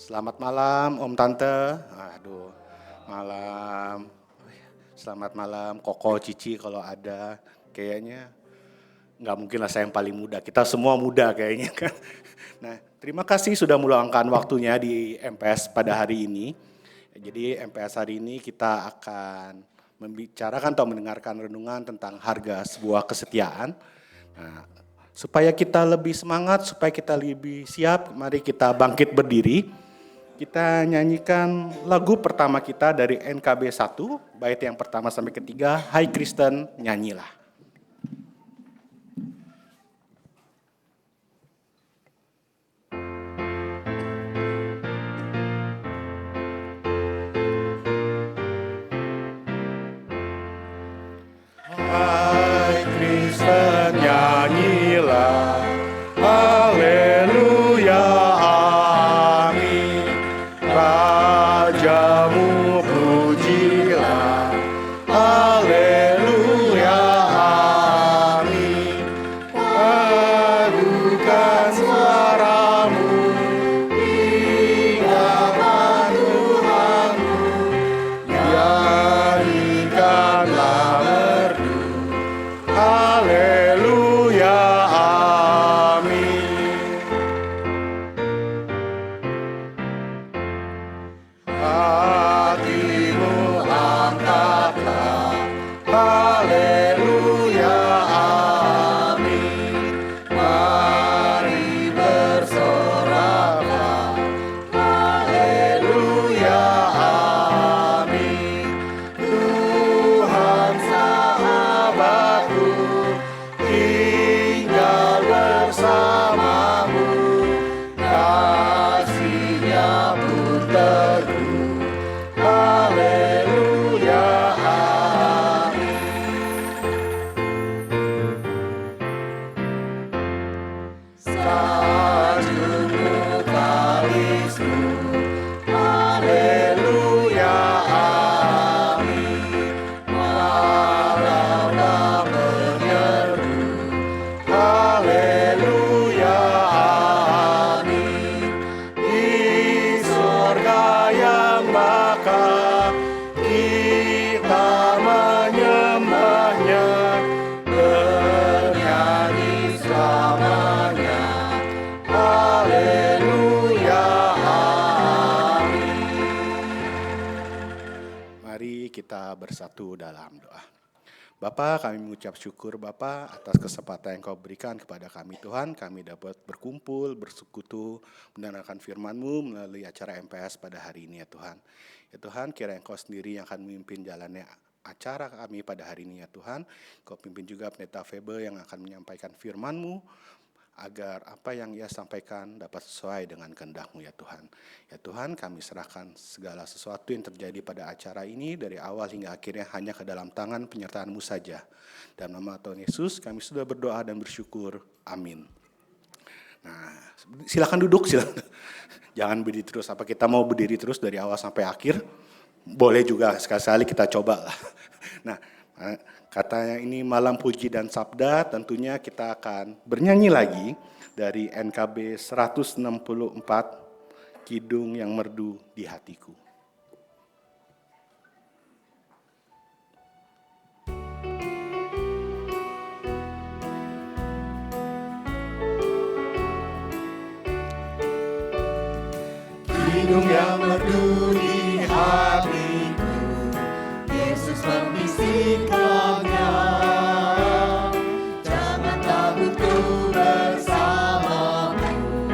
Selamat malam Om Tante. Aduh, malam. Selamat malam Koko, Cici kalau ada. Kayaknya nggak mungkin lah saya yang paling muda. Kita semua muda kayaknya kan. Nah, terima kasih sudah meluangkan waktunya di MPS pada hari ini. Jadi MPS hari ini kita akan membicarakan atau mendengarkan renungan tentang harga sebuah kesetiaan. Nah, supaya kita lebih semangat, supaya kita lebih siap, mari kita bangkit berdiri. Kita nyanyikan lagu pertama kita dari NKB 1, bait yang pertama sampai ketiga, Hai Kristen, nyanyilah. Hai Kristen, nyanyilah, haleluya, amin. Rajamu pujilah, haleluya, amin. Padukan suaramu, tinggalkan Tuhanmu, nyanyikanlah merdu, haleluya, amin. Hatimu angkatlah, haleluya, amin. Mari bersoraklah, haleluya, amin. Tuhan sahabatku, tinggal bersamamu, kasih-Nya pun teguh, haleluya, amin. Sanjungmu talismu, haleluya, amin. Malamlah menyeru, haleluya, amin. Di surga yang bakal kita menyembahnya, bernyanyi selamanya, haleluya, amin. Mari kita bersatu dalam doa. Bapa, kami mengucap syukur Bapa atas kesempatan yang Kau berikan kepada kami Tuhan. Kami dapat berkumpul, bersekutu, mendengarkan firman-Mu melalui acara MPS pada hari ini ya Tuhan. Ya Tuhan, kiranya Engkau sendiri yang akan memimpin jalannya acara kami pada hari ini ya Tuhan. Kau pimpin juga Pendeta Febe yang akan menyampaikan firman-Mu, agar apa yang ia sampaikan dapat sesuai dengan kehendak-Mu ya Tuhan. Ya Tuhan, kami serahkan segala sesuatu yang terjadi pada acara ini dari awal hingga akhirnya hanya ke dalam tangan penyertaan-Mu saja. Dalam nama Tuhan Yesus kami sudah berdoa dan bersyukur. Amin. Nah, silakan duduk, silakan. Jangan berdiri terus. Apa kita mau berdiri terus dari awal sampai akhir? Boleh juga, sekali-sekali kita coba lah. Nah, katanya ini malam puji dan sabda, tentunya kita akan bernyanyi lagi dari NKB 164, Kidung yang Merdu di Hatiku. Kidung yang merdu di hatiku, Yesus membisikkannya. Jangan takutku bersamamu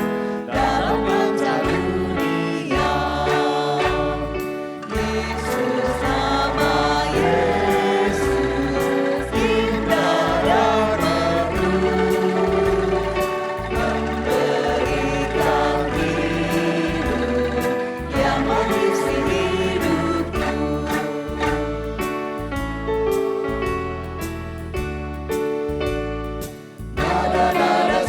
dalam manca dunia. Yesus, nama Yesus, indah dan merdu, memberikan hidup yang mengisi hidupku. Nada-nada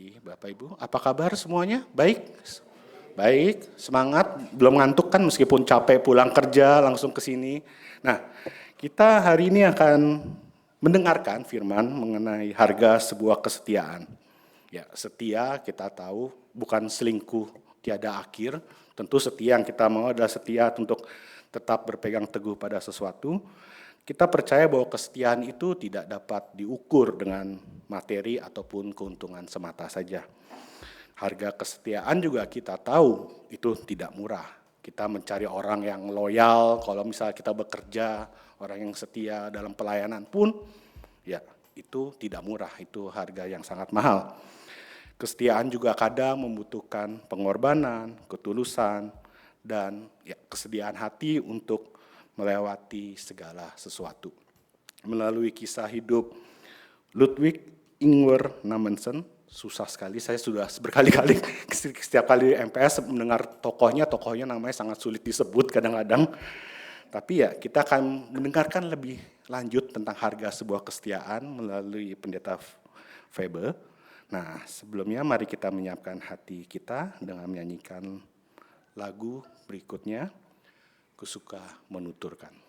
pagi Bapak Ibu. Apa kabar semuanya? Baik? Baik, semangat, belum ngantuk kan meskipun capek pulang kerja langsung ke sini. Nah, kita hari ini akan mendengarkan firman mengenai harga sebuah kesetiaan. Ya, setia kita tahu bukan selingkuh tiada akhir. Tentu setia yang kita mau adalah setia untuk tetap berpegang teguh pada sesuatu. Kita percaya bahwa kesetiaan itu tidak dapat diukur dengan materi ataupun keuntungan semata saja. Harga kesetiaan juga kita tahu itu tidak murah. Kita mencari orang yang loyal, kalau misalnya kita bekerja, orang yang setia dalam pelayanan pun, ya itu tidak murah, itu harga yang sangat mahal. Kesetiaan juga kadang membutuhkan pengorbanan, ketulusan, dan ya, kesediaan hati untuk melewati segala sesuatu. Melalui kisah hidup Ludwig Ingwer Nammensen, susah sekali, saya sudah berkali-kali setiap kali MPS mendengar tokohnya namanya sangat sulit disebut kadang-kadang. Tapi ya kita akan mendengarkan lebih lanjut tentang harga sebuah kesetiaan melalui pendeta Febe. Nah, sebelumnya mari kita menyiapkan hati kita dengan menyanyikan lagu berikutnya, Kusuka Menuturkan.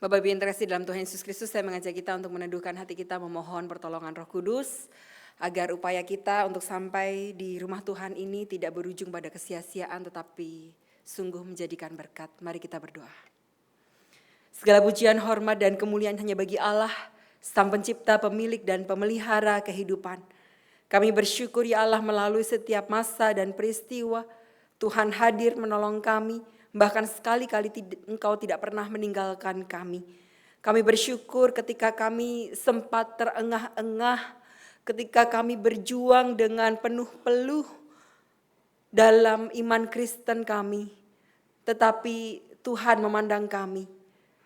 Bapak Ibu yang terkasih dalam Tuhan Yesus Kristus, saya mengajak kita untuk meneduhkan hati kita, memohon pertolongan Roh Kudus, agar upaya kita untuk sampai di rumah Tuhan ini tidak berujung pada kesia-siaan, tetapi sungguh menjadikan berkat. Mari kita berdoa. Segala pujian, hormat, dan kemuliaan hanya bagi Allah, Sang Pencipta, Pemilik, dan Pemelihara kehidupan. Kami bersyukur ya Allah, melalui setiap masa dan peristiwa, Tuhan hadir menolong kami. Bahkan sekali-kali Engkau tidak pernah meninggalkan kami. Kami bersyukur ketika kami sempat terengah-engah, ketika kami berjuang dengan penuh peluh dalam iman Kristen kami. Tetapi Tuhan memandang kami.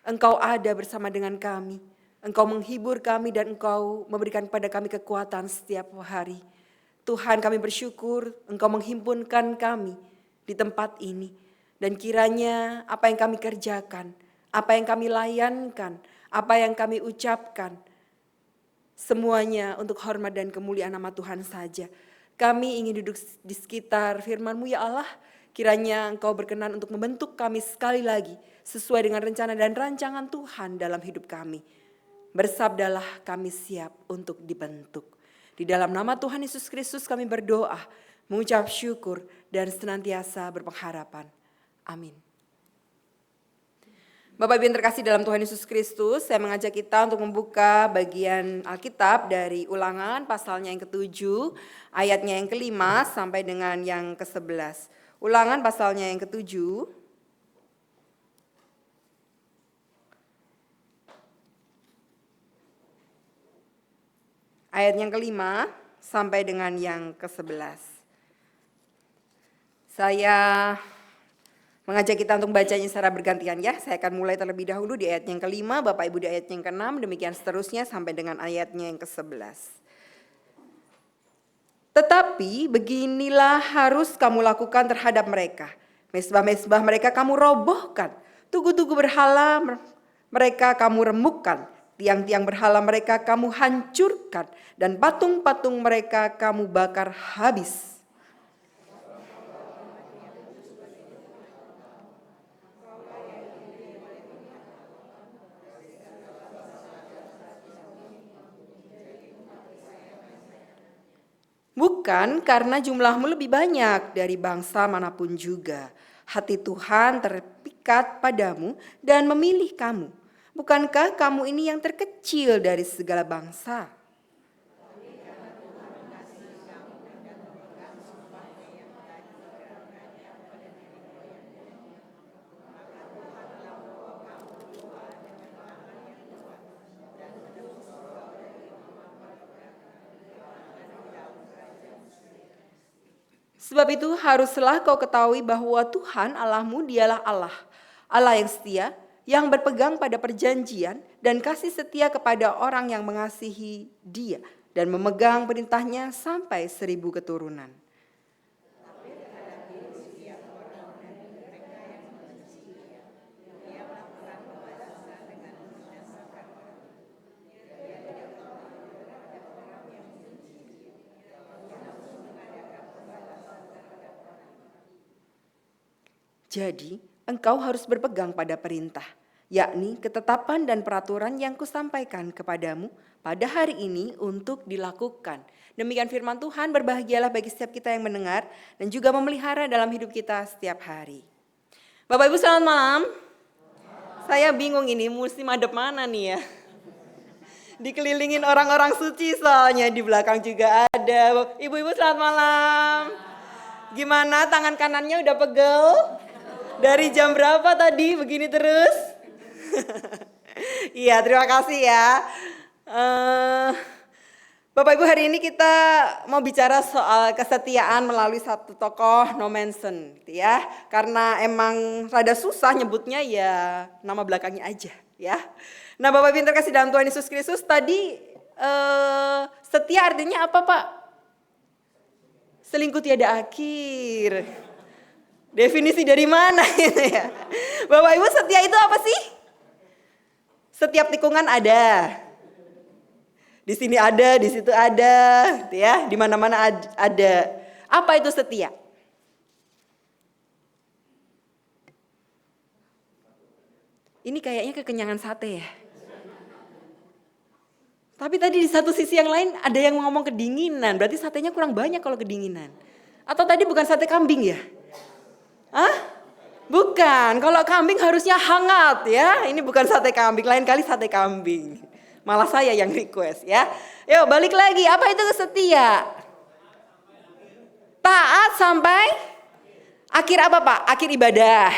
Engkau ada bersama dengan kami. Engkau menghibur kami dan Engkau memberikan pada kami kekuatan setiap hari. Tuhan, kami bersyukur Engkau menghimpunkan kami di tempat ini. Dan kiranya apa yang kami kerjakan, apa yang kami layankan, apa yang kami ucapkan, semuanya untuk hormat dan kemuliaan nama Tuhan saja. Kami ingin duduk di sekitar firman-Mu ya Allah, Kiranya Engkau berkenan untuk membentuk kami sekali lagi sesuai dengan rencana dan rancangan Tuhan dalam hidup kami. Bersabdalah, kami siap untuk dibentuk. Di dalam nama Tuhan Yesus Kristus kami berdoa, mengucap syukur dan senantiasa berpengharapan. Amin. Bapak Ibu yang terkasih dalam Tuhan Yesus Kristus, saya mengajak kita untuk membuka bagian Alkitab dari Ulangan pasalnya yang ke-7, ayatnya yang ke-5 sampai dengan yang ke-11. Ulangan pasalnya yang ke-7, ayat yang ke-5 sampai dengan yang ke-11. Saya mengajak kita untuk bacanya secara bergantian ya. Saya akan mulai terlebih dahulu di ayat yang ke-5, Bapak Ibu di ayat yang ke-6, demikian seterusnya sampai dengan ayatnya yang ke-11. Tetapi beginilah harus kamu lakukan terhadap mereka. Mezbah-mezbah mereka kamu robohkan. Tugu-tugu berhala mereka kamu remukkan. Tiang-tiang berhala mereka kamu hancurkan. Dan patung-patung mereka kamu bakar habis. Bukan karena jumlahmu lebih banyak dari bangsa manapun juga. Hati Tuhan terpikat padamu dan memilih kamu. Bukankah kamu ini yang terkecil dari segala bangsa? Sebab itu haruslah kau ketahui bahwa Tuhan Allahmu dialah Allah. Allah yang setia, yang berpegang pada perjanjian dan kasih setia kepada orang yang mengasihi Dia dan memegang perintahnya sampai 1000 keturunan. Jadi, engkau harus berpegang pada perintah, yakni ketetapan dan peraturan yang kusampaikan kepadamu pada hari ini untuk dilakukan. Demikian firman Tuhan, berbahagialah bagi setiap kita yang mendengar dan juga memelihara dalam hidup kita setiap hari. Bapak Ibu selamat malam. Saya bingung ini mesti madep mana nih ya. Dikelilingin orang-orang suci soalnya di belakang juga ada. Ibu-ibu selamat malam. Gimana tangan kanannya udah pegel? Dari jam berapa tadi begini terus? Iya, terima kasih ya. Bapak Ibu, hari ini kita mau bicara soal kesetiaan melalui satu tokoh no mention gitu ya. Karena emang rada susah nyebutnya ya nama belakangnya aja ya. Nah, Bapak Ibu yang terkasih dalam Tuhan Yesus Kristus, tadi setia artinya apa, Pak? Selingkuh tiada akhir. Definisi dari mana gitu ya? Bapak Ibu, setia itu apa sih? Setiap tikungan ada. Di sini ada, di situ ada, gitu ya. Di mana-mana ada. Apa itu setia? Ini kayaknya kekenyangan sate ya. Tapi tadi di satu sisi yang lain ada yang ngomong kedinginan. Berarti satenya kurang banyak kalau kedinginan. Atau tadi bukan sate kambing ya? Hah? Bukan, kalau kambing harusnya hangat ya. Ini bukan sate kambing, lain kali sate kambing. Malah saya yang request ya. Yuk balik lagi, apa itu setia? Taat sampai akhir apa Pak? Akhir ibadah.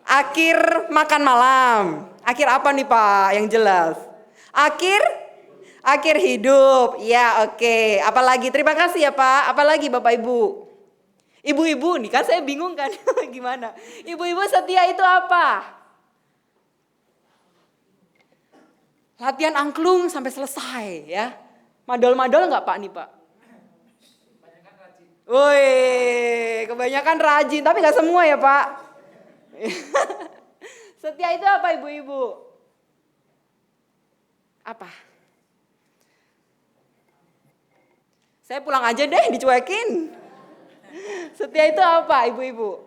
Akhir makan malam. Akhir apa nih Pak yang jelas? Akhir hidup. Ya oke. Apalagi, terima kasih ya Pak. Apalagi Bapak Ibu? Ibu-ibu nih kan saya bingung kan gimana. Ibu-ibu setia itu apa? Latihan angklung sampai selesai ya. Madol-madol enggak Pak nih Pak? Kebanyakan rajin. Woi, kebanyakan rajin tapi enggak semua ya Pak. Setia itu apa ibu-ibu? Apa? Saya pulang aja deh dicuekin. Setia Setia itu apa ibu-ibu?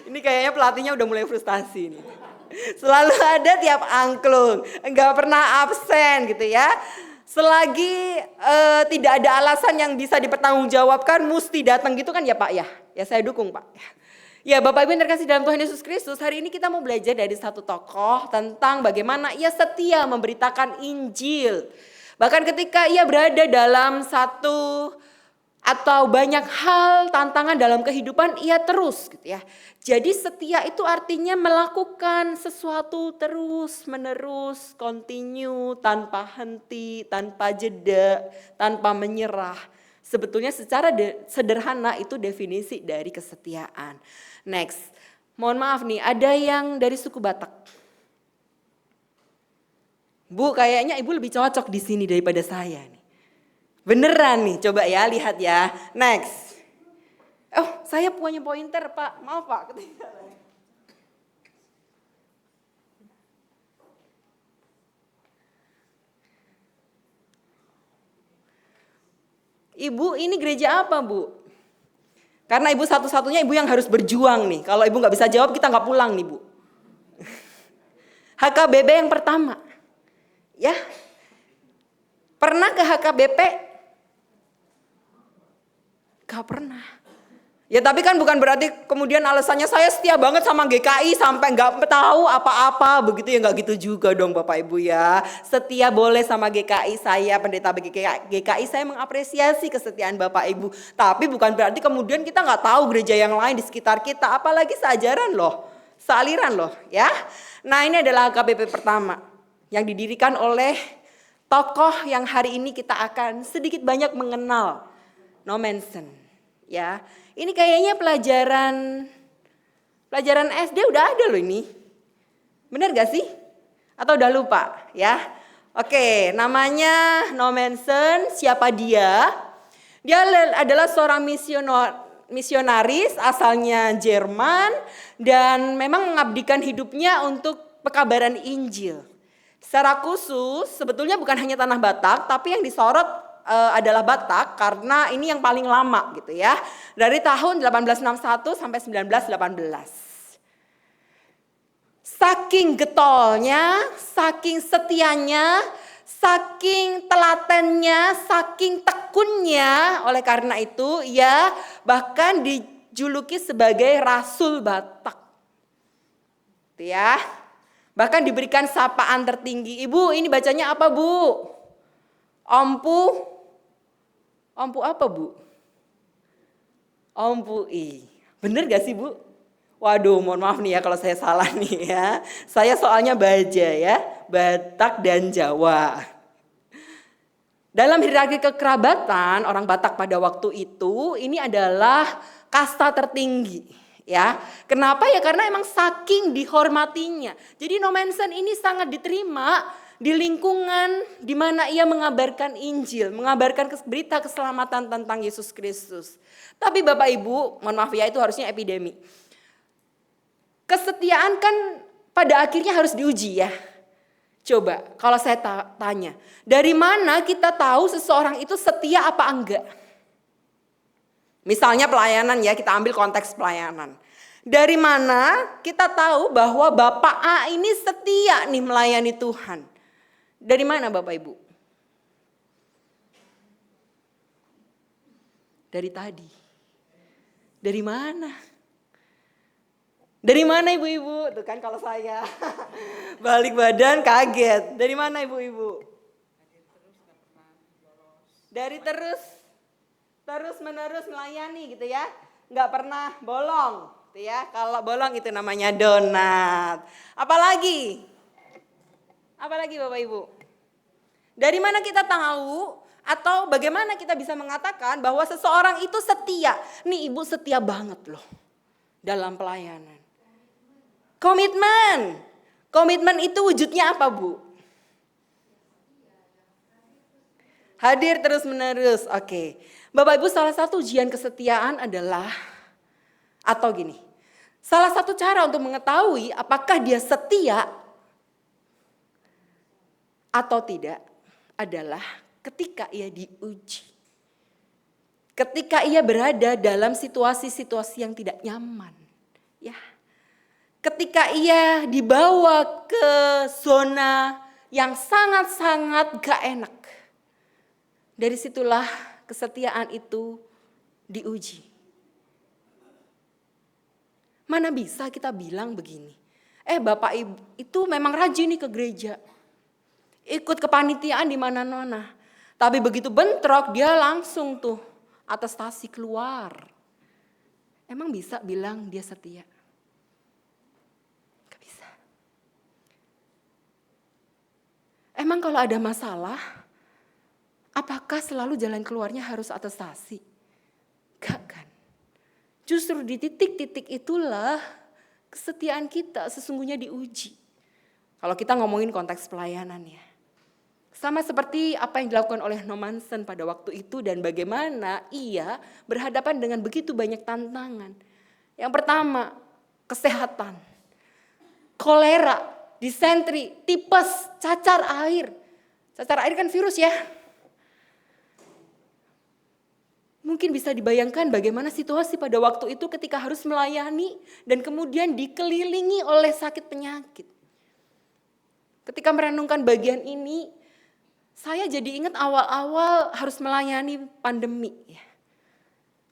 Ini kayaknya pelatihnya udah mulai frustasi nih. Selalu ada tiap angklung, enggak pernah absen gitu ya. Selagi tidak ada alasan yang bisa dipertanggungjawabkan, mesti datang gitu kan ya Pak ya? Ya saya dukung Pak. Ya Bapak Ibu yang terkasih dalam Tuhan Yesus Kristus, hari ini kita mau belajar dari satu tokoh tentang bagaimana ia setia memberitakan Injil. Bahkan ketika ia berada dalam satu atau banyak hal tantangan dalam kehidupan, ia terus gitu ya. Jadi setia itu artinya melakukan sesuatu terus menerus, continue, tanpa henti, tanpa jeda, tanpa menyerah. Sebetulnya secara sederhana itu definisi dari kesetiaan. Next, mohon maaf nih, ada yang dari suku Batak. Bu, kayaknya ibu lebih cocok di sini daripada saya nih. Beneran nih, coba ya, lihat ya. Next. Oh, saya punya pointer, Pak. Maaf, Pak, ketinggalan. Ibu, ini gereja apa, Bu? Karena ibu satu-satunya ibu yang harus berjuang nih. Kalau ibu nggak bisa jawab, kita nggak pulang nih, Bu. HKBP yang pertama. Ya. Pernah ke HKBP? Gak pernah. Ya tapi kan bukan berarti kemudian alasannya saya setia banget sama GKI sampai gak tahu apa-apa. Begitu ya, gak gitu juga dong Bapak Ibu ya. Setia boleh sama GKI, saya pendeta GKI saya mengapresiasi kesetiaan Bapak Ibu. Tapi bukan berarti kemudian kita gak tahu gereja yang lain di sekitar kita. Apalagi seajaran loh, sealiran loh ya. Nah ini adalah HKBP pertama yang didirikan oleh tokoh yang hari ini kita akan sedikit banyak mengenal. No mention, ya. Ini kayaknya pelajaran SD udah ada loh ini. Benar gak sih? Atau udah lupa, ya? Oke, namanya no mention, siapa dia? Dia adalah seorang misionaris asalnya Jerman dan memang mengabdikan hidupnya untuk pekabaran Injil. Secara khusus sebetulnya bukan hanya tanah Batak, tapi yang disorot adalah Batak karena ini yang paling lama gitu ya. Dari tahun 1861 sampai 1918. Saking getolnya, saking setianya, saking telatennya, saking tekunnya, oleh karena itu ia bahkan dijuluki sebagai Rasul Batak. Gitu ya. Bahkan diberikan sapaan tertinggi. Ibu, ini bacanya apa, Bu? Ompu apa, Bu? Ompui. Bener gak sih, Bu? Waduh, mohon maaf nih ya kalau saya salah nih ya. Saya soalnya Baja ya, Batak dan Jawa. Dalam hierarki kekerabatan orang Batak pada waktu itu, ini adalah kasta tertinggi. Ya, kenapa ya? Karena emang saking dihormatinya. Jadi no mention ini sangat diterima di lingkungan di mana ia mengabarkan Injil, mengabarkan berita keselamatan tentang Yesus Kristus. Tapi Bapak Ibu, mohon maaf ya, itu harusnya epidemi. Kesetiaan kan pada akhirnya harus diuji ya. Coba kalau saya tanya, dari mana kita tahu seseorang itu setia apa enggak? Misalnya pelayanan ya, kita ambil konteks pelayanan. Dari mana kita tahu bahwa Bapak A ini setia nih melayani Tuhan? Dari mana Bapak Ibu? Dari tadi. Dari mana? Dari mana ibu-ibu? Tuh kan kalau saya balik badan kaget. Dari mana ibu-ibu? Dari terus menerus melayani gitu ya. Nggak pernah bolong gitu ya. Kalau bolong itu namanya donat. Apalagi Bapak Ibu? Dari mana kita tahu atau bagaimana kita bisa mengatakan bahwa seseorang itu setia? Nih ibu setia banget loh dalam pelayanan. Komitmen. Komitmen itu wujudnya apa, Bu? Hadir terus menerus. Oke. Bapak Ibu, salah satu ujian kesetiaan adalah atau gini. Salah satu cara untuk mengetahui apakah dia setia atau tidak adalah ketika ia diuji. Ketika ia berada dalam situasi-situasi yang tidak nyaman. Ya. Ketika ia dibawa ke zona yang sangat-sangat gak enak. Dari situlah kesetiaan itu diuji. Mana bisa kita bilang begini, Bapak Ibu itu memang rajin nih ke gereja. Ikut kepanitiaan di mana-mana. Tapi begitu bentrok dia langsung tuh atestasi keluar. Emang bisa bilang dia setia? Gak bisa. Emang kalau ada masalah, apakah selalu jalan keluarnya harus atestasi? Gak kan. Justru di titik-titik itulah kesetiaan kita sesungguhnya diuji. Kalau kita ngomongin konteks pelayanan ya. Sama seperti apa yang dilakukan oleh Nommensen pada waktu itu dan bagaimana ia berhadapan dengan begitu banyak tantangan. Yang pertama, kesehatan. Kolera, disentri, tipes, cacar air. Cacar air kan virus ya. Mungkin bisa dibayangkan bagaimana situasi pada waktu itu ketika harus melayani dan kemudian dikelilingi oleh sakit penyakit. Ketika merenungkan bagian ini, saya jadi ingat awal-awal harus melayani pandemi.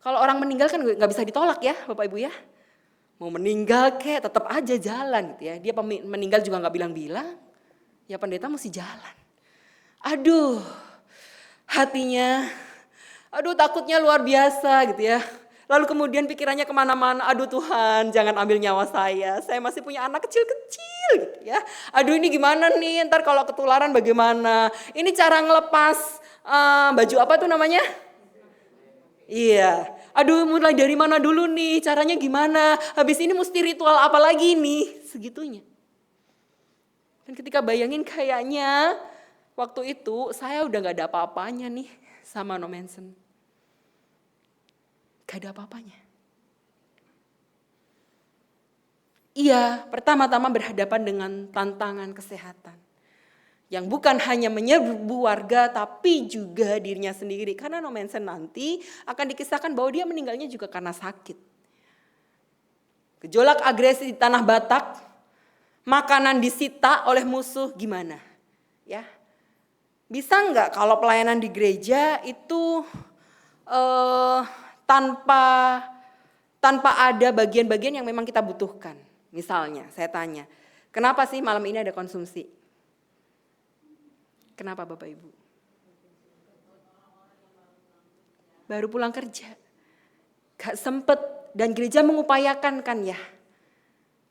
Kalau orang meninggal kan nggak bisa ditolak ya Bapak Ibu ya. Mau meninggal kek tetap aja jalan gitu ya. Dia meninggal juga nggak bilang-bilang. Ya pendeta mesti jalan. Aduh hatinya, takutnya luar biasa gitu ya. Lalu kemudian pikirannya kemana-mana, aduh Tuhan jangan ambil nyawa saya masih punya anak kecil-kecil gitu ya. Aduh ini gimana nih, ntar kalau ketularan bagaimana, ini cara ngelepas baju apa tuh namanya? Iya, aduh mulai dari mana dulu nih, caranya gimana, habis ini mesti ritual apa lagi nih, segitunya. Dan ketika bayangin kayaknya waktu itu saya udah gak ada apa-apanya nih sama Nommensen. Gak ada apa-apanya. Ia pertama-tama berhadapan dengan tantangan kesehatan. Yang bukan hanya menyerbu warga tapi juga dirinya sendiri. Karena Nommensen nanti akan dikisahkan bahwa dia meninggalnya juga karena sakit. Gejolak agresi di tanah Batak, makanan disita oleh musuh gimana? Ya, bisa nggak kalau pelayanan di gereja itu tanpa ada bagian-bagian yang memang kita butuhkan. Misalnya saya tanya, kenapa sih malam ini ada konsumsi? Kenapa Bapak Ibu? Baru pulang kerja. Gak sempet dan gereja mengupayakan kan ya.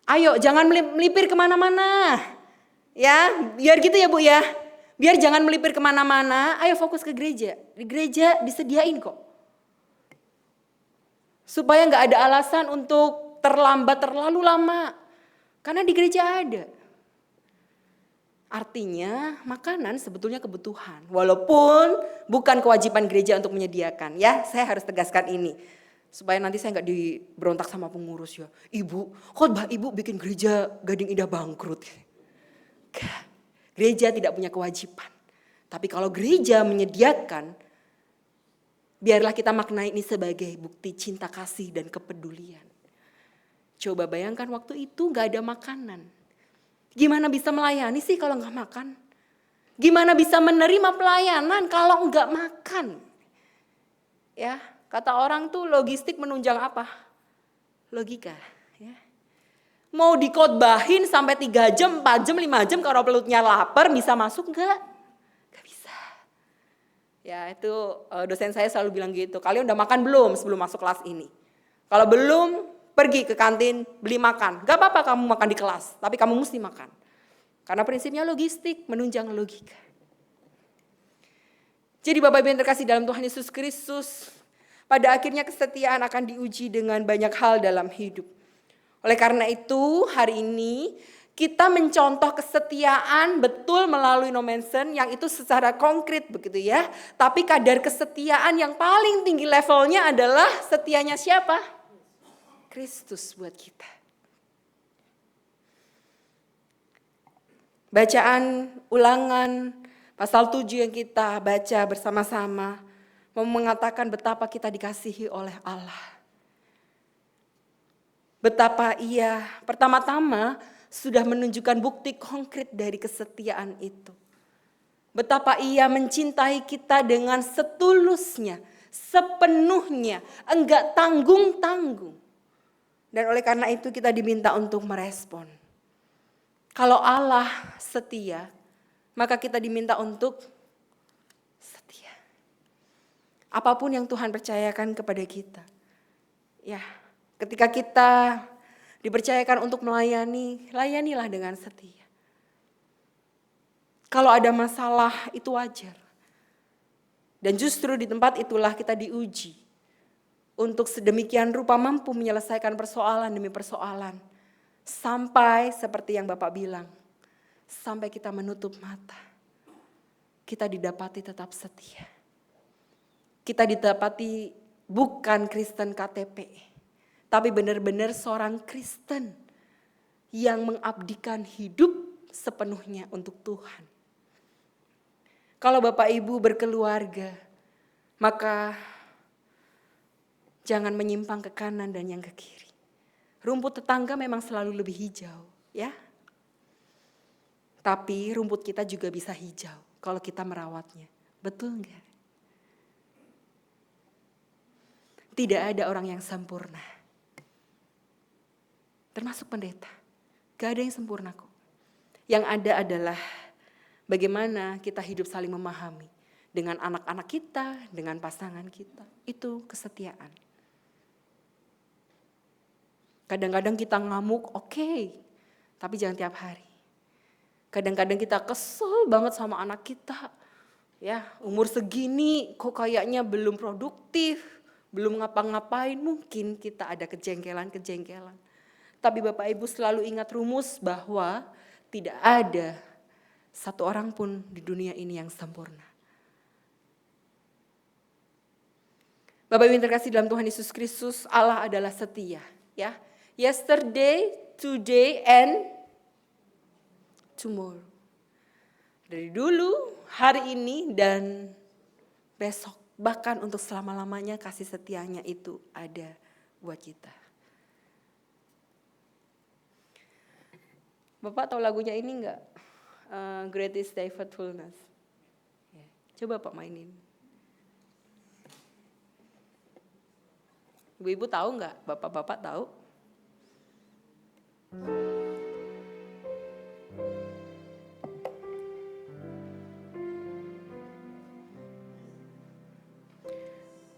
Ayo jangan melipir kemana-mana. Ya biar gitu ya Bu ya. Biar jangan melipir kemana-mana, ayo fokus ke gereja. Di gereja disediain kok. Supaya gak ada alasan untuk terlambat terlalu lama. Karena di gereja ada. Artinya makanan sebetulnya kebutuhan. Walaupun bukan kewajiban gereja untuk menyediakan. Ya saya harus tegaskan ini. Supaya nanti saya gak diberontak sama pengurus ya. Ibu, khotbah ibu bikin gereja Gading Indah bangkrut. Gereja tidak punya kewajiban. Tapi kalau gereja menyediakan, biarlah kita maknai ini sebagai bukti cinta kasih dan kepedulian. Coba bayangkan waktu itu gak ada makanan. Gimana bisa melayani sih kalau gak makan? Gimana bisa menerima pelayanan kalau gak makan? Ya, kata orang tuh logistik menunjang apa? Logika. Ya. Mau dikotbahin sampai 3 jam, 4 jam, 5 jam kalau pelutnya lapar bisa masuk gak? Gak bisa. Ya itu dosen saya selalu bilang gitu, kalian udah makan belum sebelum masuk kelas ini? Kalau belum, pergi ke kantin beli makan. Gak apa-apa kamu makan di kelas, tapi kamu mesti makan. Karena prinsipnya logistik menunjang logika. Jadi Bapak Ibu yang terkasih dalam Tuhan Yesus Kristus, pada akhirnya kesetiaan akan diuji dengan banyak hal dalam hidup. Oleh karena itu hari ini kita mencontoh kesetiaan betul melalui Nommensen yang itu secara konkret begitu ya. Tapi kadar kesetiaan yang paling tinggi levelnya adalah setianya siapa? Kristus buat kita. Bacaan ulangan Pasal 7 yang kita baca bersama-sama mau mengatakan betapa kita dikasihi oleh Allah. Betapa ia pertama-tama sudah menunjukkan bukti konkret dari kesetiaan itu. Betapa ia mencintai kita dengan setulusnya, sepenuhnya, enggak tanggung-tanggung. Dan oleh karena itu kita diminta untuk merespon. Kalau Allah setia, maka kita diminta untuk setia. Apapun yang Tuhan percayakan kepada kita. Ya, ketika kita dipercayakan untuk melayani, layanilah dengan setia. Kalau ada masalah itu wajar. Dan justru di tempat itulah kita diuji. Untuk sedemikian rupa mampu menyelesaikan persoalan demi persoalan. Sampai seperti yang Bapak bilang. Sampai kita menutup mata. Kita didapati tetap setia. Kita didapati bukan Kristen KTP. Tapi benar-benar seorang Kristen yang mengabdikan hidup sepenuhnya untuk Tuhan. Kalau Bapak Ibu berkeluarga, maka jangan menyimpang ke kanan dan yang ke kiri. Rumput tetangga memang selalu lebih hijau, ya. Tapi rumput kita juga bisa hijau kalau kita merawatnya. Betul enggak? Tidak ada orang yang sempurna. Termasuk pendeta. Gak ada yang sempurna kok. Yang ada adalah bagaimana kita hidup saling memahami. Dengan anak-anak kita, dengan pasangan kita. Itu kesetiaan. Kadang-kadang kita ngamuk, oke. Tapi jangan tiap hari. Kadang-kadang kita kesel banget sama anak kita. Ya, umur segini kok kayaknya belum produktif. Belum ngapa-ngapain, mungkin kita ada kejengkelan-kejengkelan. Tapi Bapak Ibu selalu ingat rumus bahwa tidak ada satu orang pun di dunia ini yang sempurna. Bapak Ibu yang terkasih dalam Tuhan Yesus Kristus, Allah adalah setia. Ya, yesterday, today, and tomorrow. Dari dulu, hari ini, dan besok. Bahkan untuk selama-lamanya kasih setianya itu ada buat kita. Bapak tahu lagunya ini enggak? Greatest Day Faithfulness. Ya, coba Pak mainin. Ibu-ibu tahu enggak? Bapak-bapak tahu?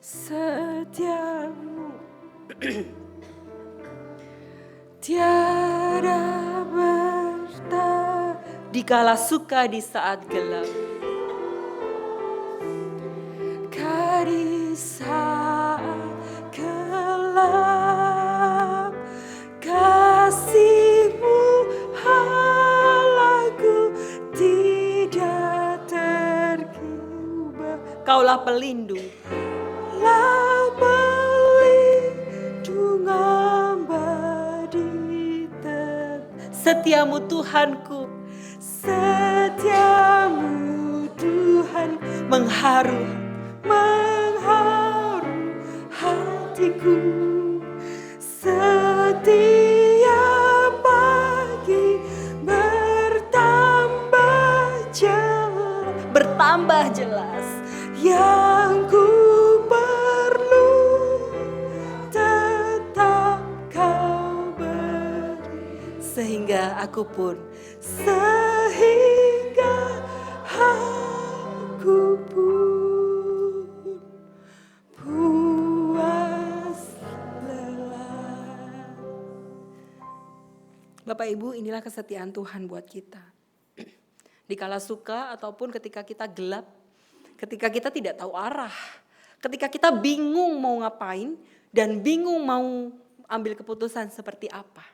Setiamu tiada dikala suka di saat gelap, di saat gelap, kasih-Mu halaku tidak terkubur. Kaulah pelindung, setiamu Tuhanku, setiamu Tuhan mengharu hatiku. Setiap pagi bertambah jelas yang ku perlu tetap Kau beri. Sehingga aku pun puas lelah. Bapak Ibu, inilah kesetiaan Tuhan buat kita. Dikala suka ataupun ketika kita gelap, ketika kita tidak tahu arah, ketika kita bingung mau ngapain dan bingung mau ambil keputusan seperti apa.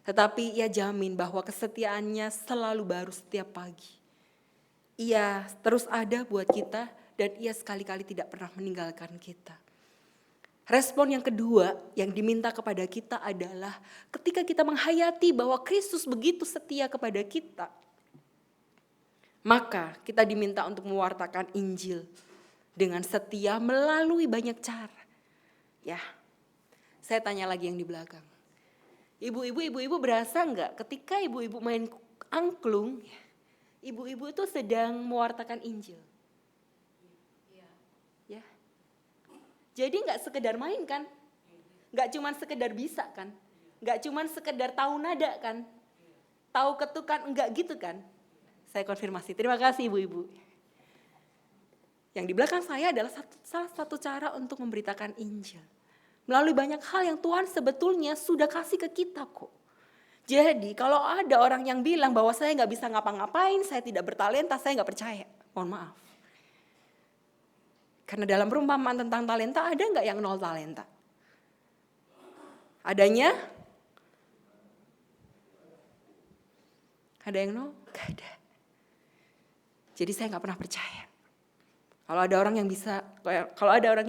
Tetapi Ia jamin bahwa kesetiaannya selalu baru setiap pagi. Ia terus ada buat kita dan Ia sekali-kali tidak pernah meninggalkan kita. Respon yang kedua yang diminta kepada kita adalah ketika kita menghayati bahwa Kristus begitu setia kepada kita, Maka kita diminta untuk mewartakan Injil dengan setia melalui banyak cara. Ya, saya tanya lagi yang di belakang. Ibu-ibu berasa enggak ketika ibu-ibu main angklung, ibu-ibu itu sedang mewartakan Injil. Ya. Jadi enggak sekedar main kan? Enggak cuman sekedar bisa kan? Enggak cuman sekedar tahu nada kan? Tahu ketukan, enggak gitu kan? Saya konfirmasi. Terima kasih ibu-ibu. Yang di belakang saya adalah salah satu cara untuk memberitakan Injil. Melalui banyak hal yang Tuhan sebetulnya sudah kasih ke kita kok. Jadi kalau ada orang yang bilang bahwa saya nggak bisa ngapa-ngapain, saya tidak bertalenta, saya nggak percaya. Mohon maaf. Karena dalam perumpamaan tentang talenta ada nggak yang 0 talenta? Adanya? Ada yang 0? Nggak ada. Jadi saya nggak pernah percaya. Kalau ada orang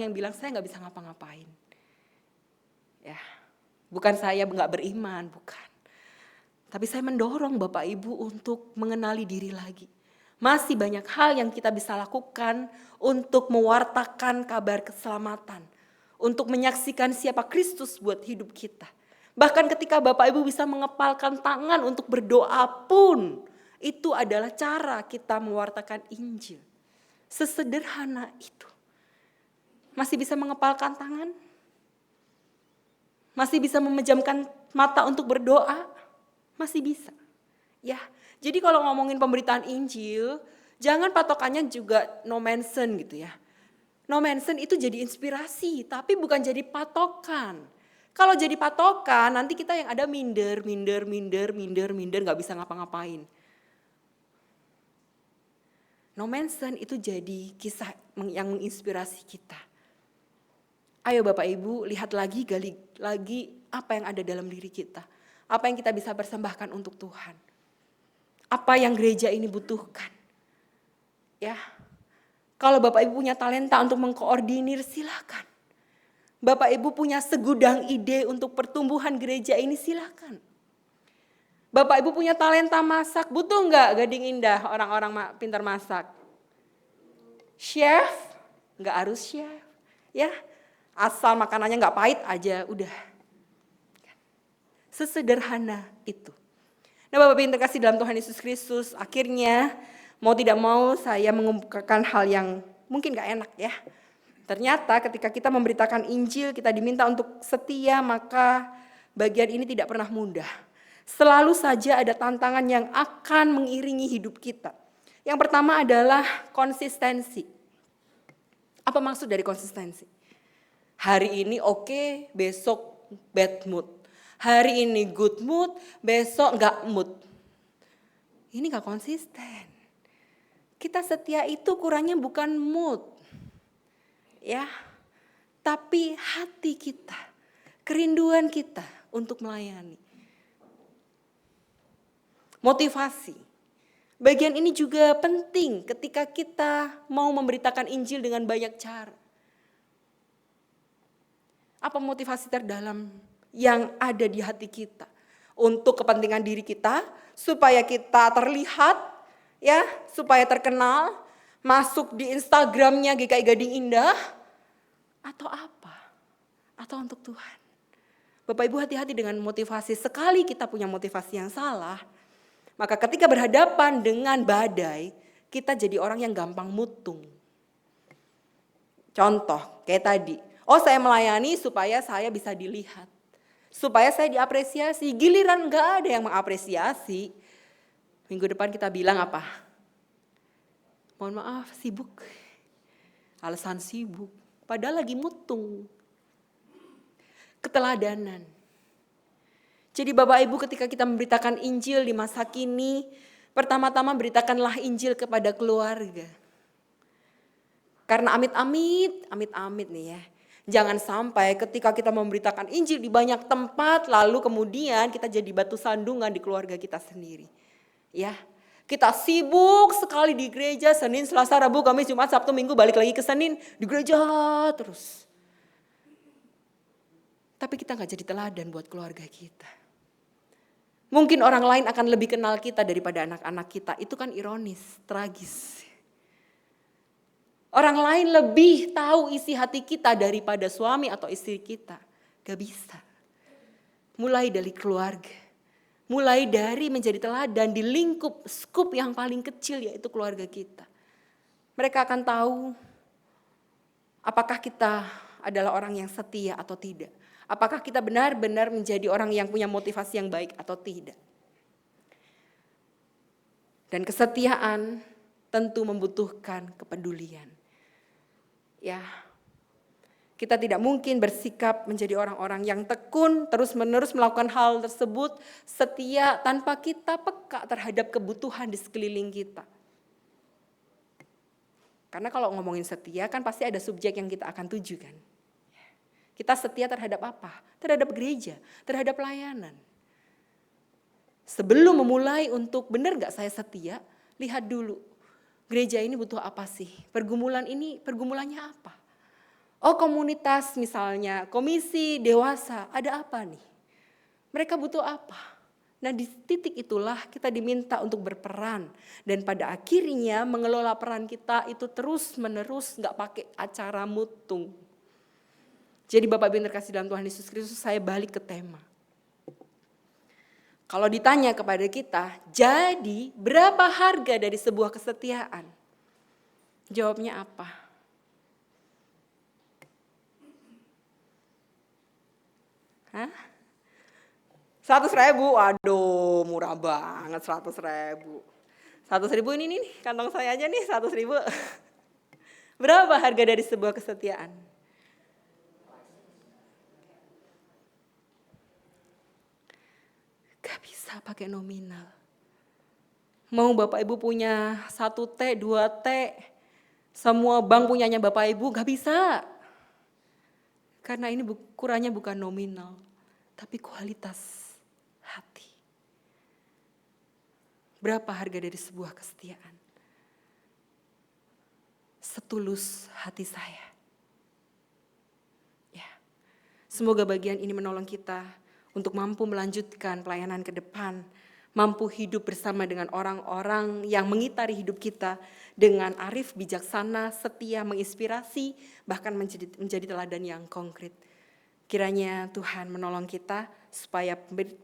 yang bilang saya nggak bisa ngapa-ngapain, ya, bukan saya nggak beriman, bukan. Tapi saya mendorong Bapak Ibu untuk mengenali diri lagi. Masih banyak hal yang kita bisa lakukan untuk mewartakan kabar keselamatan, untuk menyaksikan siapa Kristus buat hidup kita. Bahkan ketika Bapak Ibu bisa mengepalkan tangan untuk berdoa pun, itu adalah cara kita mewartakan Injil. Sesederhana itu. Masih bisa mengepalkan tangan? Masih bisa memejamkan mata untuk berdoa? Masih bisa. Ya, jadi kalau ngomongin pemberitaan Injil, jangan patokannya juga no mention gitu ya. No mention itu jadi inspirasi, tapi bukan jadi patokan. Kalau jadi patokan, nanti kita yang ada minder, gak bisa ngapa-ngapain. No mention itu jadi kisah yang menginspirasi kita. Ayo Bapak Ibu lihat lagi, gali lagi apa yang ada dalam diri kita. Apa yang kita bisa persembahkan untuk Tuhan. Apa yang gereja ini butuhkan. Ya, kalau Bapak Ibu punya talenta untuk mengkoordinir silakan. Bapak Ibu punya segudang ide untuk pertumbuhan gereja ini silakan. Bapak Ibu punya talenta masak, butuh enggak Gading Indah orang-orang pintar masak? Chef? Enggak harus chef. Ya, asal makanannya enggak pahit aja, udah. Sesederhana itu. Nah Bapak Ibu yang terkasih dalam Tuhan Yesus Kristus, akhirnya mau tidak mau saya mengemukakan hal yang mungkin enggak enak ya. Ternyata ketika kita memberitakan Injil, kita diminta untuk setia, maka bagian ini tidak pernah mudah. Selalu saja ada tantangan yang akan mengiringi hidup kita. Yang pertama adalah konsistensi. Apa maksud dari konsistensi? Hari ini oke, besok bad mood. Hari ini good mood, besok enggak mood. Ini enggak konsisten. Kita setia itu kurangnya bukan mood. Ya, tapi hati kita, kerinduan kita untuk melayani. Motivasi. Bagian ini juga penting ketika kita mau memberitakan Injil dengan banyak cara. Apa motivasi terdalam yang ada di hati kita? Untuk kepentingan diri kita, supaya kita terlihat, ya, supaya terkenal, masuk di Instagramnya GKI Gading Indah, atau apa? Atau untuk Tuhan? Bapak Ibu hati-hati dengan motivasi. Sekali kita punya motivasi yang salah, maka ketika berhadapan dengan badai, kita jadi orang yang gampang mutung. Contoh, kayak tadi. Oh saya melayani supaya saya bisa dilihat. Supaya saya diapresiasi. Giliran gak ada yang mengapresiasi. Minggu depan kita bilang apa? Mohon maaf, sibuk. Alasan sibuk. Padahal lagi mutung. Keteladanan. Jadi Bapak Ibu ketika kita memberitakan Injil di masa kini, pertama-tama beritakanlah Injil kepada keluarga. Karena amit-amit nih ya. Jangan sampai ketika kita memberitakan Injil di banyak tempat, lalu kemudian kita jadi batu sandungan di keluarga kita sendiri. Ya, kita sibuk sekali di gereja, Senin, Selasa, Rabu, Kamis, Jumat, Sabtu, Minggu, balik lagi ke Senin, di gereja terus. Tapi kita gak jadi teladan buat keluarga kita. Mungkin orang lain akan lebih kenal kita daripada anak-anak kita. Itu kan ironis, tragis. Orang lain lebih tahu isi hati kita daripada suami atau istri kita. Gak bisa. Mulai dari keluarga. Mulai dari menjadi teladan di lingkup skup yang paling kecil, yaitu keluarga kita. Mereka akan tahu apakah kita adalah orang yang setia atau tidak. Apakah kita benar-benar menjadi orang yang punya motivasi yang baik atau tidak. Dan kesetiaan tentu membutuhkan kepedulian. Ya, kita tidak mungkin bersikap menjadi orang-orang yang tekun, terus-menerus melakukan hal tersebut, setia tanpa kita peka terhadap kebutuhan di sekeliling kita. Karena kalau ngomongin setia kan pasti ada subjek yang kita akan tuju kan. Kita setia terhadap apa? Terhadap gereja, terhadap pelayanan. Sebelum memulai untuk benar gak saya setia, lihat dulu. Gereja ini butuh apa sih? Pergumulan ini, pergumulannya apa? Oh, komunitas misalnya, komisi dewasa, ada apa nih? Mereka butuh apa? Nah, di titik itulah kita diminta untuk berperan. Dan pada akhirnya mengelola peran kita itu terus-menerus gak pakai acara mutung. Jadi Bapak Ibu yang terkasih dalam Tuhan Yesus Kristus, saya balik ke tema. Kalau ditanya kepada kita, jadi berapa harga dari sebuah kesetiaan? Jawabnya apa? Hah? 100.000, waduh murah banget 100.000. 100.000 ini nih, kantong saya aja nih 100.000. Berapa harga dari sebuah kesetiaan? Gak bisa pakai nominal. Mau Bapak Ibu punya 1T, 2T, semua bank punyanya Bapak Ibu, gak bisa. Karena ini ukurannya bukan nominal, tapi kualitas hati. Berapa harga dari sebuah kesetiaan? Setulus hati saya. Ya, semoga bagian ini menolong kita untuk mampu melanjutkan pelayanan ke depan, mampu hidup bersama dengan orang-orang yang mengitari hidup kita dengan arif, bijaksana, setia, menginspirasi, bahkan menjadi teladan yang konkret. Kiranya Tuhan menolong kita supaya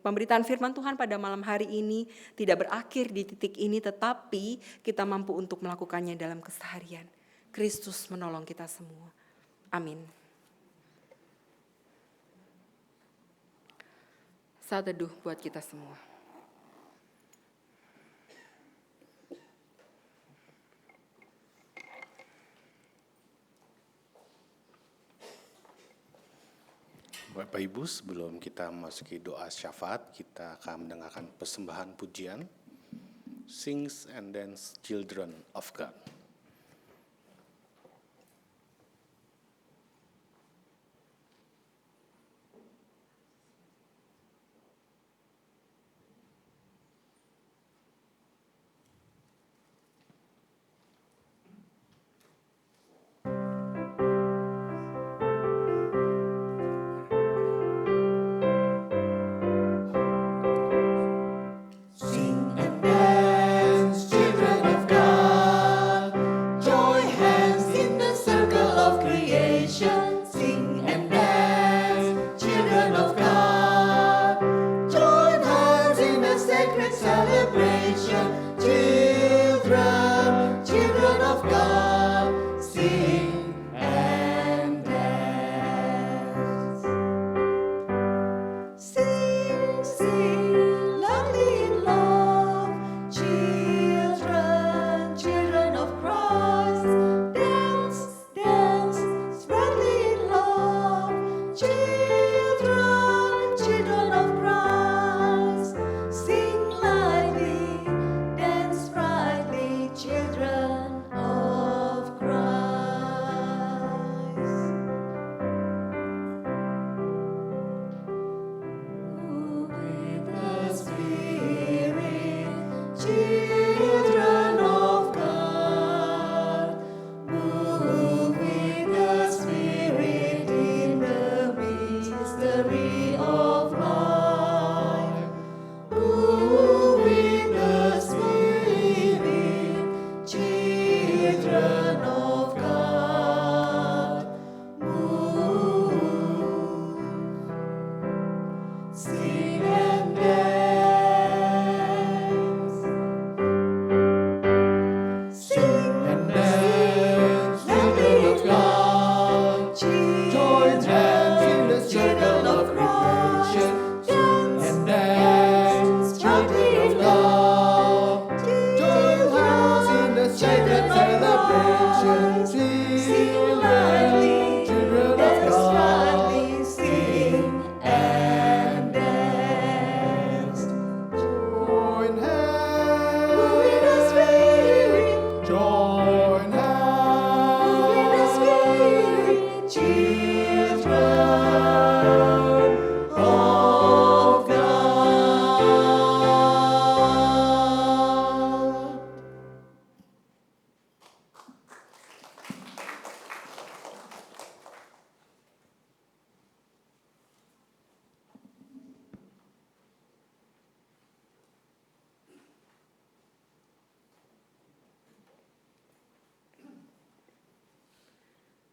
pemberitaan firman Tuhan pada malam hari ini tidak berakhir di titik ini, tetapi kita mampu untuk melakukannya dalam keseharian. Kristus menolong kita semua. Amin. Saat teduh buat kita semua. Bapak Ibu, sebelum kita memasuki doa syafaat, kita akan mendengarkan persembahan pujian Sings and Dance Children of God. Sing and dance, children of God.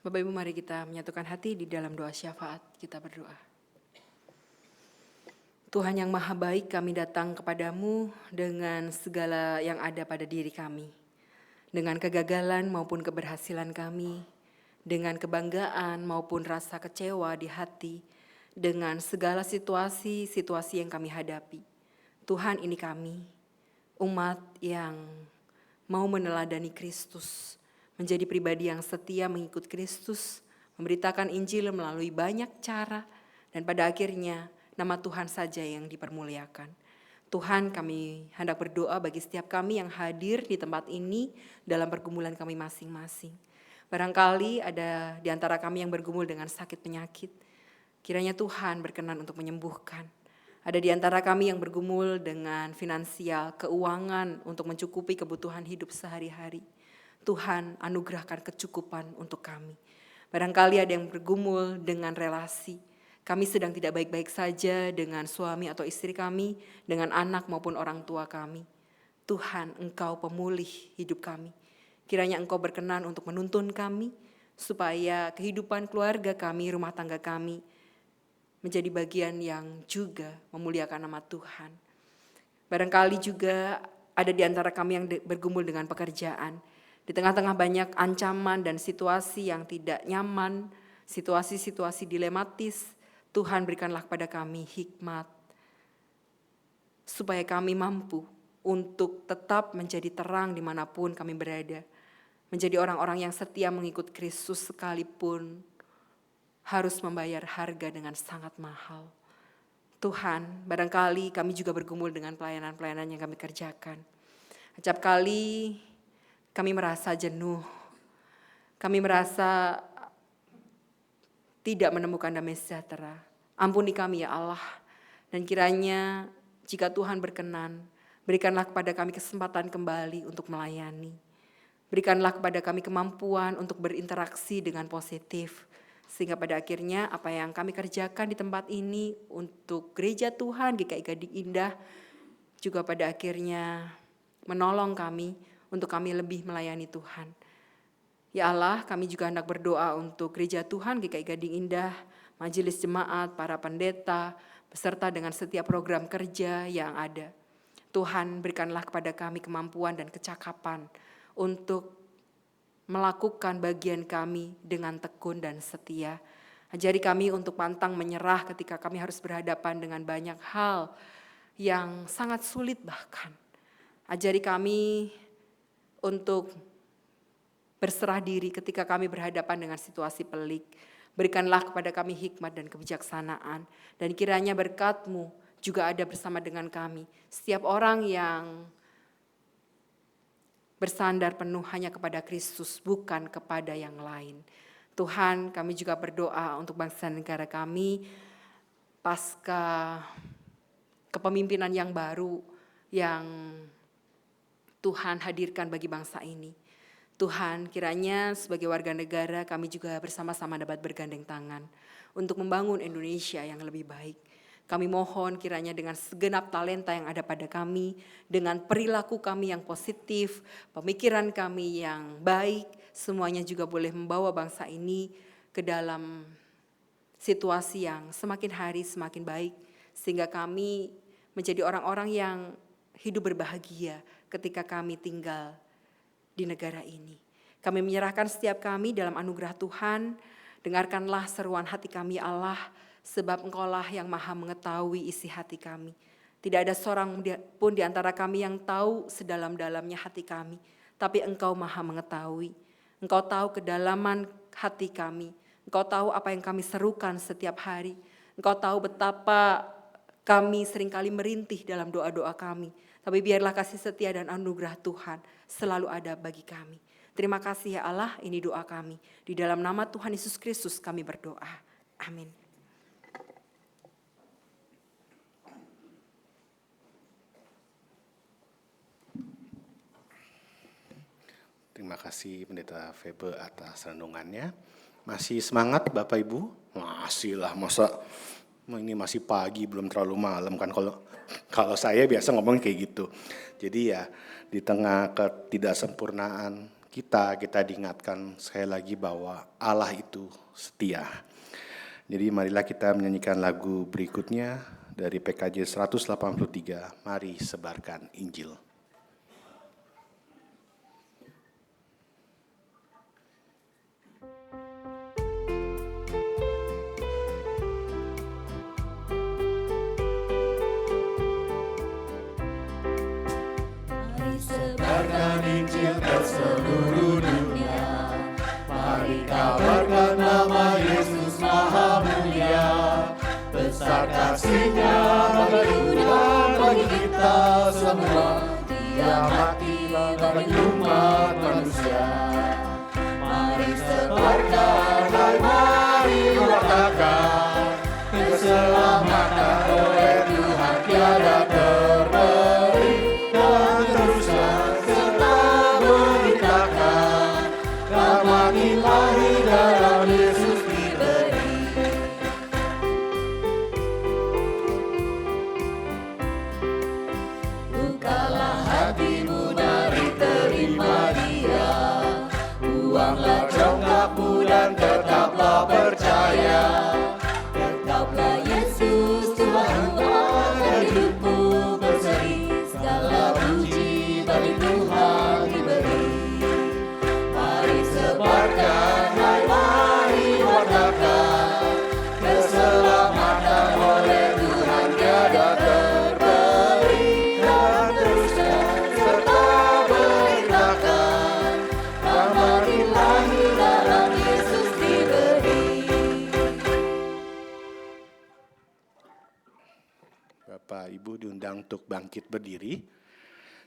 Bapak Ibu, mari kita menyatukan hati di dalam doa syafaat. Kita berdoa. Tuhan yang maha baik, kami datang kepadamu dengan segala yang ada pada diri kami. Dengan kegagalan maupun keberhasilan kami, dengan kebanggaan maupun rasa kecewa di hati, dengan segala situasi-situasi yang kami hadapi. Tuhan, ini kami, umat yang mau meneladani Kristus, menjadi pribadi yang setia mengikut Kristus, memberitakan Injil melalui banyak cara, dan pada akhirnya nama Tuhan saja yang dipermuliakan. Tuhan, kami hendak berdoa bagi setiap kami yang hadir di tempat ini dalam pergumulan kami masing-masing. Barangkali ada di antara kami yang bergumul dengan sakit penyakit. Kiranya Tuhan berkenan untuk menyembuhkan. Ada di antara kami yang bergumul dengan finansial, keuangan untuk mencukupi kebutuhan hidup sehari-hari. Tuhan, anugerahkan kecukupan untuk kami. Barangkali ada yang bergumul dengan relasi. Kami sedang tidak baik-baik saja dengan suami atau istri kami, dengan anak maupun orang tua kami. Tuhan, Engkau pemulih hidup kami. Kiranya Engkau berkenan untuk menuntun kami, supaya kehidupan keluarga kami, rumah tangga kami, menjadi bagian yang juga memuliakan nama Tuhan. Barangkali juga ada di antara kami yang bergumul dengan pekerjaan. Di tengah-tengah banyak ancaman dan situasi yang tidak nyaman, situasi-situasi dilematis, Tuhan berikanlah kepada kami hikmat, supaya kami mampu untuk tetap menjadi terang dimanapun kami berada. Menjadi orang-orang yang setia mengikut Kristus sekalipun harus membayar harga dengan sangat mahal. Tuhan, barangkali kami juga bergumul dengan pelayanan-pelayanan yang kami kerjakan. Setiap kali kami merasa jenuh, kami merasa tidak menemukan damai sejahtera. Ampuni kami ya Allah, dan kiranya jika Tuhan berkenan, berikanlah kepada kami kesempatan kembali untuk melayani. Berikanlah kepada kami kemampuan untuk berinteraksi dengan positif, sehingga pada akhirnya apa yang kami kerjakan di tempat ini untuk gereja Tuhan GKI Gading Indah, juga pada akhirnya menolong kami untuk kami lebih melayani Tuhan. Ya Allah, kami juga hendak berdoa untuk gereja Tuhan GKI Gading Indah, majelis jemaat, para pendeta, beserta dengan setiap program kerja yang ada. Tuhan, berikanlah kepada kami kemampuan dan kecakapan untuk melakukan bagian kami dengan tekun dan setia. Ajari kami untuk pantang menyerah ketika kami harus berhadapan dengan banyak hal yang sangat sulit bahkan. Ajari kami untuk berserah diri ketika kami berhadapan dengan situasi pelik. Berikanlah kepada kami hikmat dan kebijaksanaan. Dan kiranya berkat-Mu juga ada bersama dengan kami. Setiap orang yang bersandar penuh hanya kepada Kristus, bukan kepada yang lain. Tuhan, kami juga berdoa untuk bangsa dan negara kami, pasca kepemimpinan yang baru yang Tuhan hadirkan bagi bangsa ini. Tuhan, kiranya sebagai warga negara kami juga bersama-sama dapat bergandeng tangan untuk membangun Indonesia yang lebih baik. Kami mohon kiranya dengan segenap talenta yang ada pada kami, dengan perilaku kami yang positif, pemikiran kami yang baik, semuanya juga boleh membawa bangsa ini ke dalam situasi yang semakin hari semakin baik, sehingga kami menjadi orang-orang yang hidup berbahagia ketika kami tinggal di negara ini. Kami menyerahkan setiap kami dalam anugerah Tuhan. Dengarkanlah seruan hati kami Allah, sebab Engkaulah yang maha mengetahui isi hati kami. Tidak ada seorang pun di antara kami yang tahu sedalam-dalamnya hati kami, tapi Engkau maha mengetahui. Engkau tahu kedalaman hati kami. Engkau tahu apa yang kami serukan setiap hari. Engkau tahu betapa kami seringkali merintih dalam doa-doa kami. Tapi biarlah kasih setia dan anugerah Tuhan selalu ada bagi kami. Terima kasih ya Allah, ini doa kami. Di dalam nama Tuhan Yesus Kristus kami berdoa. Amin. Terima kasih Pendeta Febe atas renungannya. Masih semangat Bapak Ibu? Masih lah, masa ini masih pagi belum terlalu malam kan, kalau saya biasa ngomong kayak gitu. Jadi ya di tengah ketidaksempurnaan kita diingatkan sekali lagi bahwa Allah itu setia. Jadi marilah kita menyanyikan lagu berikutnya dari PKJ 183, Mari Sebarkan Injil. Sebarkan Injil ke seluruh dunia. Mari kabarkan nama Yesus Maha Mulia. Besar kasih-Nya bagi Tuhan, bagi kita semua. Dia mati bagi umat manusia. Mari sebarkan, mari wartakan keselamatan oleh Tuhan tiada terberi. Ilahi dalam Yesus diberi. Bukalah hatimu dari terima Dia. Buanglah congkakmu dan tetaplah percaya. Tetaplah Yesus Tuhanmu agar hidupmu berseri. Segala puji bagi Tuhan diberi. Sebarkan, mari wartakan keselamatan oleh Tuhan tiada terberi. Dan teruskan serta beritakan kabar ilahi dalam Yesus diberi. Bapak Ibu diundang untuk bangkit berdiri.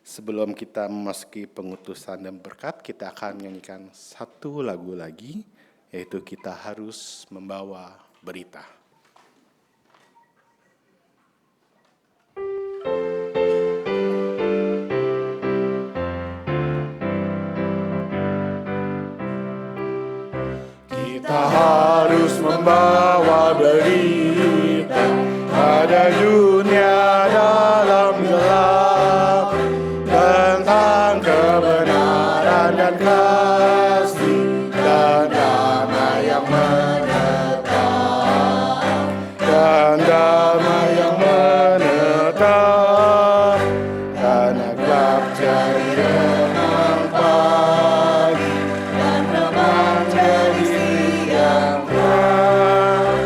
Sebelum kita memasuki pengutusan dan berkat, kita akan menyanyikan satu lagu lagi, yaitu Kita Harus Membawa Berita. Kita harus membawa berita pada dunia dalam gelap, tentang kebenaran dan kasih dan damai yang menetap, dan damai yang menetap, karena gelap jadi remang pagi dan remang jadi siang terang.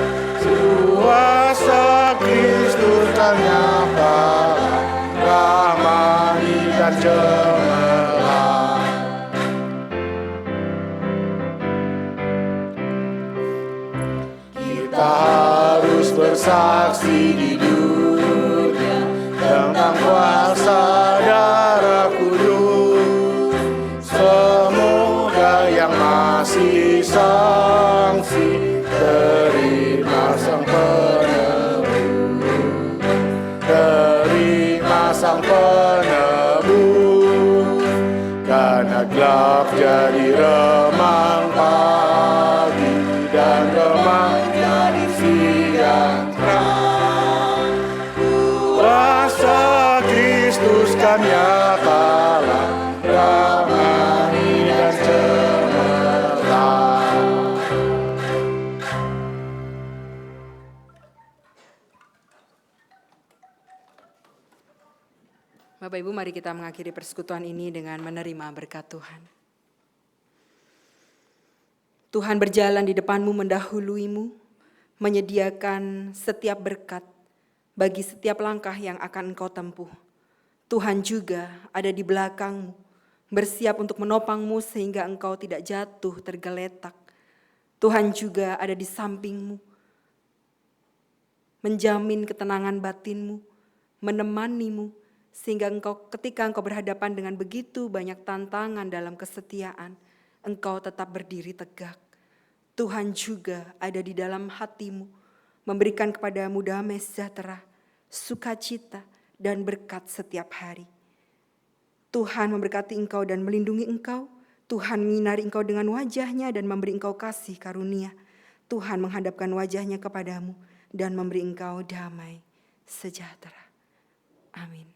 Kuasa Kristus kan nyata, ramai dan cemerlang. Kita harus bersaksi di dunia tentang kuasa darah kudus. Semoga yang masih sangsi terima sang penebus, terima sang penebus, karena gelap jadi remang pagi dan remang jadi siang terang. Kuasa Kristus kan nyatalah, ramai dan cemerlang. Bapak Ibu, mari kita mengakhiri persekutuan ini dengan menerima berkat Tuhan. Tuhan berjalan di depanmu, mendahuluimu, menyediakan setiap berkat bagi setiap langkah yang akan engkau tempuh. Tuhan juga ada di belakangmu, bersiap untuk menopangmu sehingga engkau tidak jatuh tergeletak. Tuhan juga ada di sampingmu, menjamin ketenangan batinmu, menemanimu, sehingga ketika engkau berhadapan dengan begitu banyak tantangan dalam kesetiaan, engkau tetap berdiri tegak. Tuhan juga ada di dalam hatimu, memberikan kepadamu damai sejahtera, sukacita, dan berkat setiap hari. Tuhan memberkati engkau dan melindungi engkau. Tuhan menyinari engkau dengan wajah-Nya dan memberi engkau kasih karunia. Tuhan menghadapkan wajah-Nya kepadamu dan memberi engkau damai sejahtera. Amin.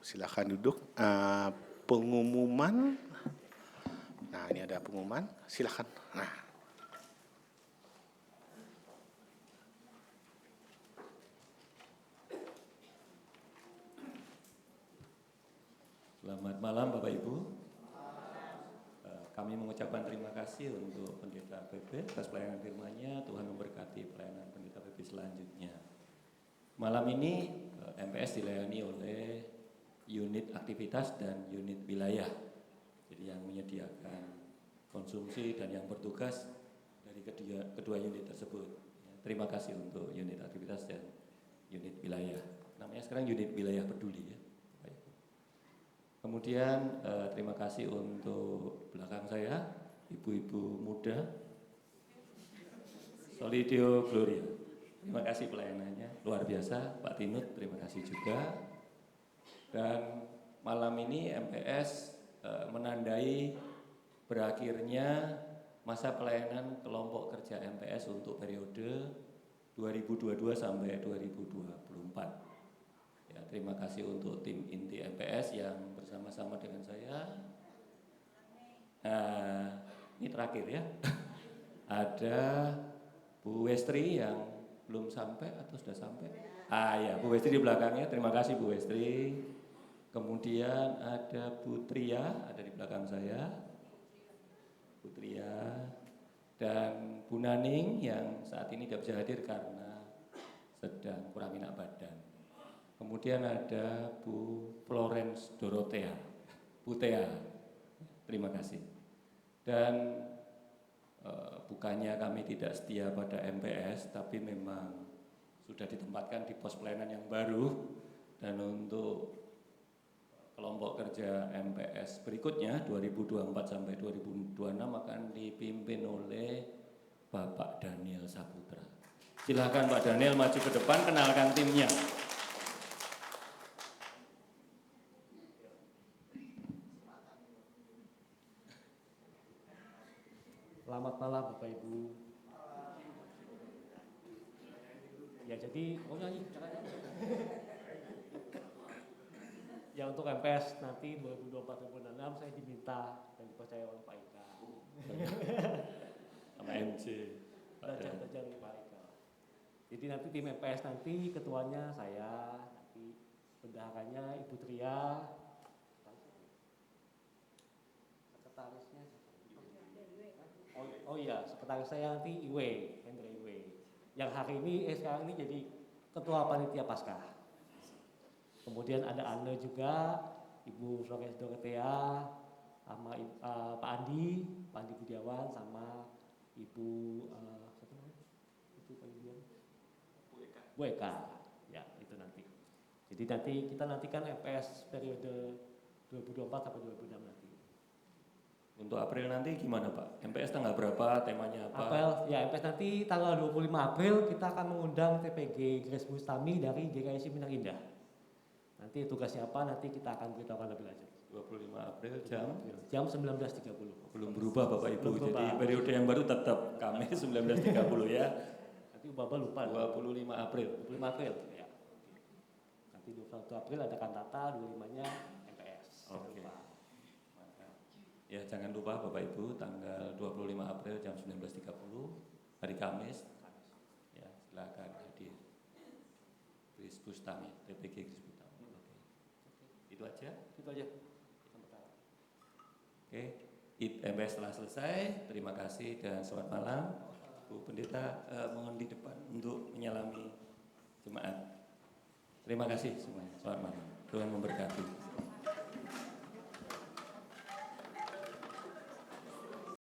silakan duduk. Pengumuman. Nah, ini ada pengumuman. Silakan. Nah. Selamat malam Bapak Ibu. Kami mengucapkan terima kasih untuk Pendeta PP atas pelayanan firman-Nya. Tuhan memberkati pelayanan Pendeta PP selanjutnya. Malam ini MPS dilayani oleh unit aktivitas dan unit wilayah. Jadi yang menyediakan konsumsi dan yang bertugas dari kedua unit tersebut. Terima kasih untuk unit aktivitas dan unit wilayah. Namanya sekarang unit wilayah peduli ya. Kemudian terima kasih untuk belakang saya, ibu-ibu muda, Solidio Gloria. Terima kasih pelayanannya, luar biasa. Pak Tinut, terima kasih juga. Dan malam ini MPS menandai berakhirnya masa pelayanan kelompok kerja MPS untuk periode 2022 sampai 2024. Ya, terima kasih untuk tim inti MPS yang bersama-sama dengan saya. Ini terakhir ya. Ada Bu Westri yang belum sampai atau sudah sampai? Ya, Bu Westri di belakangnya. Terima kasih Bu Westri. Kemudian ada Bu Tria, ada di belakang saya. Bu Tria dan Bu Naning yang saat ini tidak bisa hadir karena sedang kurang enak badan. Kemudian ada Bu Florence Dorothea, Bu Thea, terima kasih. Dan bukannya kami tidak setia pada MPS, tapi memang sudah ditempatkan di pos pelayanan yang baru. Dan untuk kelompok kerja MPS berikutnya 2024 sampai 2026 akan dipimpin oleh Bapak Daniel Saputra. Silakan Pak Daniel maju ke depan, kenalkan timnya. Selamat malam Bapak Ibu. Ya jadi, nyanyi caranya. Ya untuk MPS nanti 2024-2026 saya diminta dan dipercaya oleh Pak Ika. Sama MC. Belajar Pak Ika. Jadi nanti tim MPS nanti ketuanya saya, nanti bendaharanya Ibu Tria, sekretarisnya. Oh iya, sekretaris saya nanti Iwe, Hendra Iwe. Yang hari ini, sekarang ini jadi ketua panitia Paskah. Kemudian ada Anda juga, Ibu Florence Dorothea, sama Pak Andi Budiawan, sama Ibu Bu Eka. Ya, itu nanti. Jadi nanti kita nantikan MPS periode 2024 sampai 2026 nanti. Untuk April nanti gimana Pak? MPS tanggal berapa, temanya apa? April, ya MPS nanti tanggal 25 April kita akan mengundang TPG Grace Bustami dari GKI Seminar Indah. Nanti tugasnya apa nanti kita akan beritahukan lebih lanjut. 25 April jam 19.30. belum berubah Bapak Ibu. Belum berubah. Jadi periode yang baru tetap Kamis 19.30 ya. Nanti Bapak lupa. 25 April. 25 April ya. Nanti 21 April ada kantata, 25-nya MPS. Oke. Ya jangan lupa Bapak Ibu tanggal 25 April jam 19.30 hari Kamis. Ya silakan hadir. Grace Bustami, TPG Grace Bustami. Oke. Itu aja. Itu aja. Oke. MPS telah selesai. Terima kasih dan selamat malam. Bu Pendeta mohon di depan untuk menyalami jemaat. Terima kasih semuanya. Selamat malam. Tuhan memberkati.